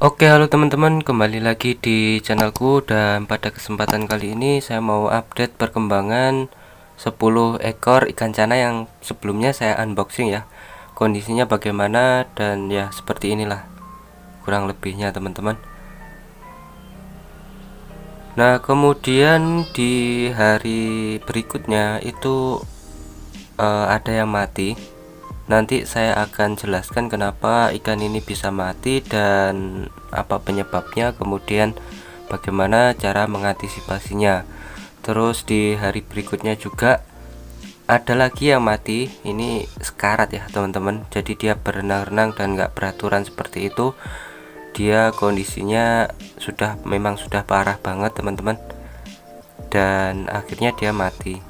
Oke, halo teman-teman, kembali lagi di channelku dan pada kesempatan kali ini saya mau update perkembangan 10 ekor ikan cana yang sebelumnya saya unboxing ya. Kondisinya bagaimana dan ya seperti inilah kurang lebihnya teman-teman. Nah, kemudian di hari berikutnya itu ada yang mati. Nanti saya akan jelaskan kenapa ikan ini bisa mati dan apa penyebabnya, kemudian bagaimana cara mengantisipasinya. Terus di hari berikutnya juga ada lagi yang mati. Ini sekarat ya teman-teman, jadi dia berenang-renang dan nggak beraturan seperti itu. Dia kondisinya memang sudah parah banget teman-teman, dan akhirnya dia mati.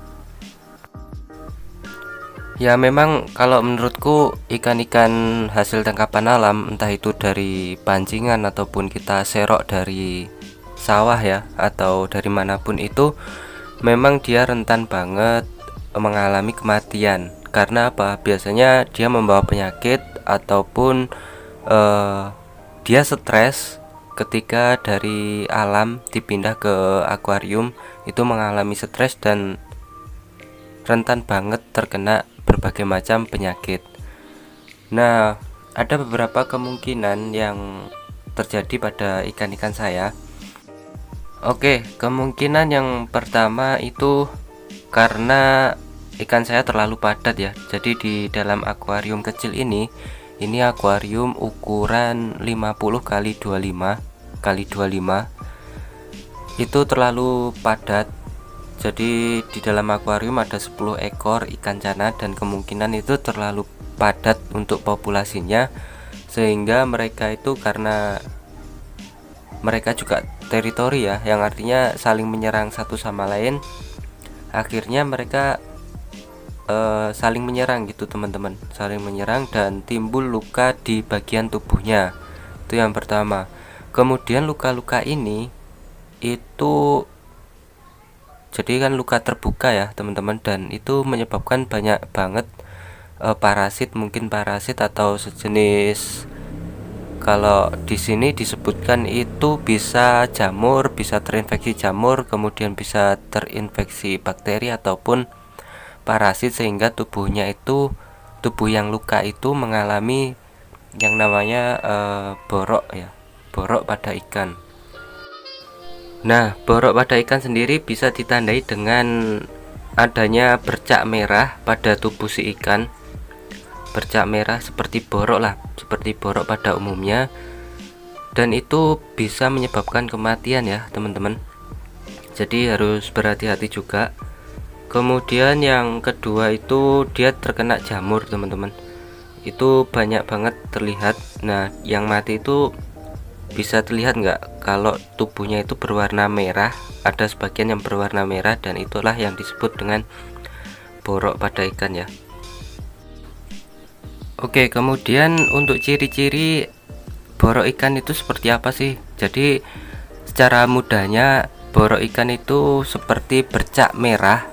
Ya memang kalau menurutku ikan-ikan hasil tangkapan alam, entah itu dari pancingan ataupun kita serok dari sawah ya, atau dari manapun itu, memang dia rentan banget mengalami kematian. Karena apa? Biasanya dia membawa penyakit ataupun dia stres ketika dari alam dipindah ke akuarium, itu mengalami stres dan rentan banget terkena berbagai macam penyakit. Nah, ada beberapa kemungkinan yang terjadi pada ikan-ikan saya. Oke, kemungkinan yang pertama itu karena ikan saya terlalu padat ya. Jadi di dalam akuarium kecil ini akuarium ukuran 50 kali 25 kali 25, itu terlalu padat. Jadi di dalam akuarium ada 10 ekor ikan cana dan kemungkinan itu terlalu padat untuk populasinya, sehingga mereka itu, karena mereka juga teritori ya, yang artinya saling menyerang satu sama lain, akhirnya mereka saling menyerang gitu teman-teman, saling menyerang dan timbul luka di bagian tubuhnya. Itu yang pertama. Kemudian luka-luka ini itu jadi kan luka terbuka ya teman-teman, dan itu menyebabkan banyak banget parasit, mungkin parasit atau sejenis. Kalau di sini disebutkan itu bisa jamur, bisa terinfeksi jamur, kemudian bisa terinfeksi bakteri ataupun parasit, sehingga tubuh yang luka itu mengalami yang namanya borok ya, borok pada ikan. Nah, borok pada ikan sendiri bisa ditandai dengan adanya bercak merah pada tubuh si ikan. Bercak merah seperti borok lah, seperti borok pada umumnya. Dan itu bisa menyebabkan kematian ya teman-teman. Jadi harus berhati-hati juga. Kemudian yang kedua itu dia terkena jamur teman-teman. Itu banyak banget terlihat. Nah, yang mati itu bisa terlihat nggak kalau tubuhnya itu berwarna merah, ada sebagian yang berwarna merah, dan itulah yang disebut dengan borok pada ikan ya. Oke, kemudian untuk ciri-ciri borok ikan itu seperti apa sih? Jadi secara mudahnya borok ikan itu seperti bercak merah.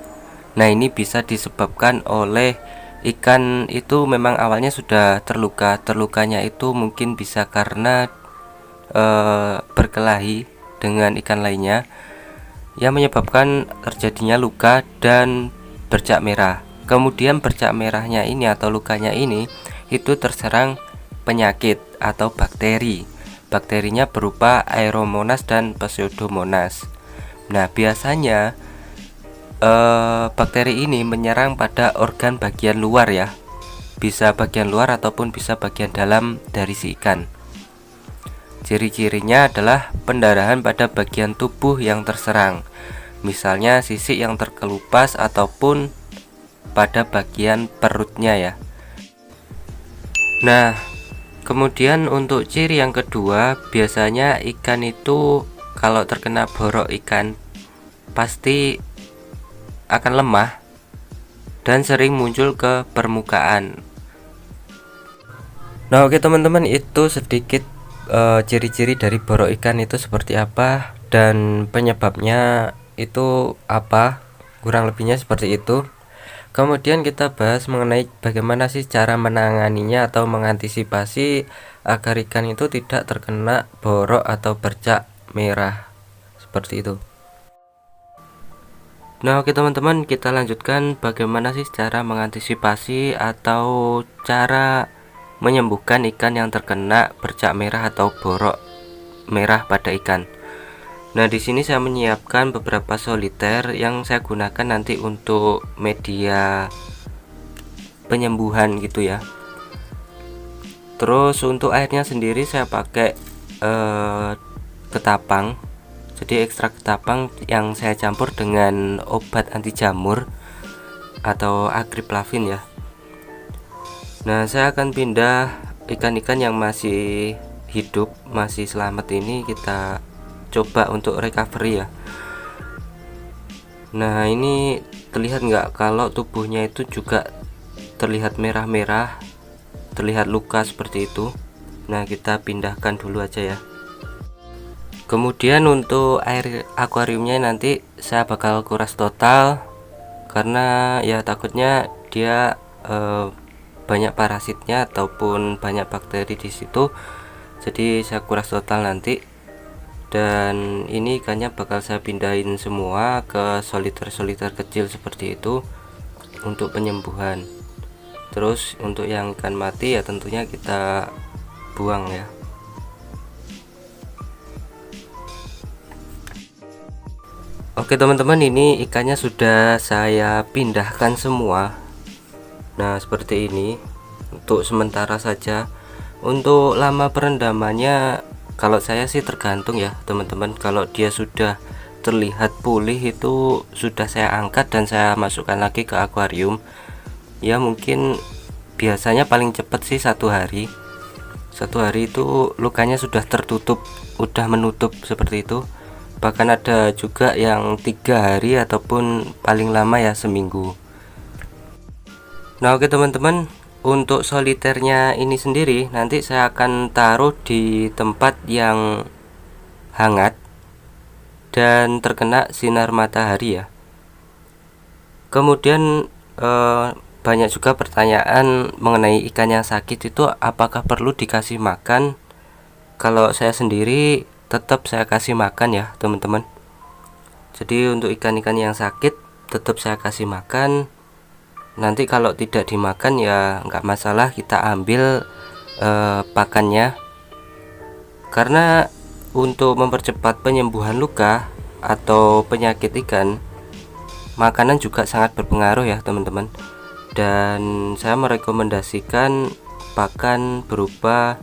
Nah, ini bisa disebabkan oleh ikan itu memang awalnya sudah terluka. Terlukanya itu mungkin bisa karena berkelahi dengan ikan lainnya yang menyebabkan terjadinya luka dan bercak merah. Kemudian bercak merahnya ini atau lukanya ini itu terserang penyakit atau bakteri. Bakterinya berupa Aeromonas dan Pseudomonas. Nah, biasanya bakteri ini menyerang pada organ bagian luar ya. Bisa bagian luar ataupun bisa bagian dalam dari si ikan. Ciri-cirinya adalah pendarahan pada bagian tubuh yang terserang, misalnya sisik yang terkelupas ataupun pada bagian perutnya ya. Nah, kemudian untuk ciri yang kedua, biasanya ikan itu kalau terkena borok ikan pasti akan lemah dan sering muncul ke permukaan. Nah, oke teman-teman, itu sedikit ciri-ciri dari borok ikan itu seperti apa dan penyebabnya itu apa, kurang lebihnya seperti itu. Kemudian kita bahas mengenai bagaimana sih cara menanganinya atau mengantisipasi agar ikan itu tidak terkena borok atau bercak merah seperti itu. Nah oke teman-teman, kita lanjutkan bagaimana sih cara mengantisipasi atau cara menyembuhkan ikan yang terkena bercak merah atau borok merah pada ikan. Nah di sini saya menyiapkan beberapa soliter yang saya gunakan nanti untuk media penyembuhan gitu ya. Terus untuk airnya sendiri saya pakai ketapang. Jadi ekstrak ketapang yang saya campur dengan obat anti jamur atau agriplavin ya. Nah saya akan pindah ikan-ikan yang masih hidup, masih selamat ini kita coba untuk recovery ya. Nah ini terlihat nggak kalau tubuhnya itu juga terlihat merah-merah, terlihat luka seperti itu. Nah kita pindahkan dulu aja ya. Kemudian untuk air akuariumnya nanti saya bakal kuras total karena ya takutnya dia banyak parasitnya ataupun banyak bakteri di situ. Jadi saya kuras total nanti. Dan ini ikannya bakal saya pindahin semua ke soliter-soliter kecil seperti itu untuk penyembuhan. Terus untuk yang ikan mati ya tentunya kita buang ya. Oke teman-teman, ini ikannya sudah saya pindahkan semua. Nah seperti ini untuk sementara saja. Untuk lama perendamannya kalau saya sih tergantung ya teman-teman. Kalau dia sudah terlihat pulih itu sudah saya angkat dan saya masukkan lagi ke akuarium. Ya mungkin biasanya paling cepat sih 1 hari. 1 hari itu lukanya sudah tertutup, udah menutup seperti itu. Bahkan ada juga yang 3 hari ataupun paling lama ya seminggu. Nah oke teman-teman, untuk soliternya ini sendiri nanti saya akan taruh di tempat yang hangat dan terkena sinar matahari ya. Kemudian banyak juga pertanyaan mengenai ikan yang sakit itu apakah perlu dikasih makan. Kalau saya sendiri tetap saya kasih makan ya teman-teman. Jadi untuk ikan-ikan yang sakit tetap saya kasih makan. Nanti kalau tidak dimakan ya nggak masalah, kita ambil pakannya. Karena untuk mempercepat penyembuhan luka atau penyakit ikan, makanan juga sangat berpengaruh ya teman-teman. Dan saya merekomendasikan pakan berupa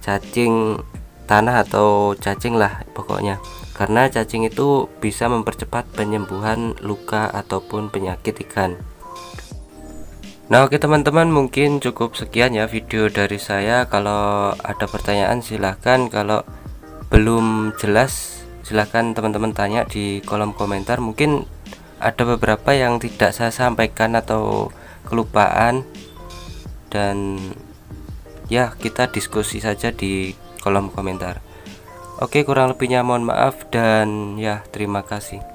cacing tanah atau cacing lah pokoknya, karena cacing itu bisa mempercepat penyembuhan luka ataupun penyakit ikan. Nah oke teman-teman, mungkin cukup sekian ya video dari saya. Kalau ada pertanyaan silahkan, kalau belum jelas silahkan teman-teman tanya di kolom komentar. Mungkin ada beberapa yang tidak saya sampaikan atau kelupaan, dan ya kita diskusi saja di kolom komentar. Oke, kurang lebihnya mohon maaf dan ya terima kasih.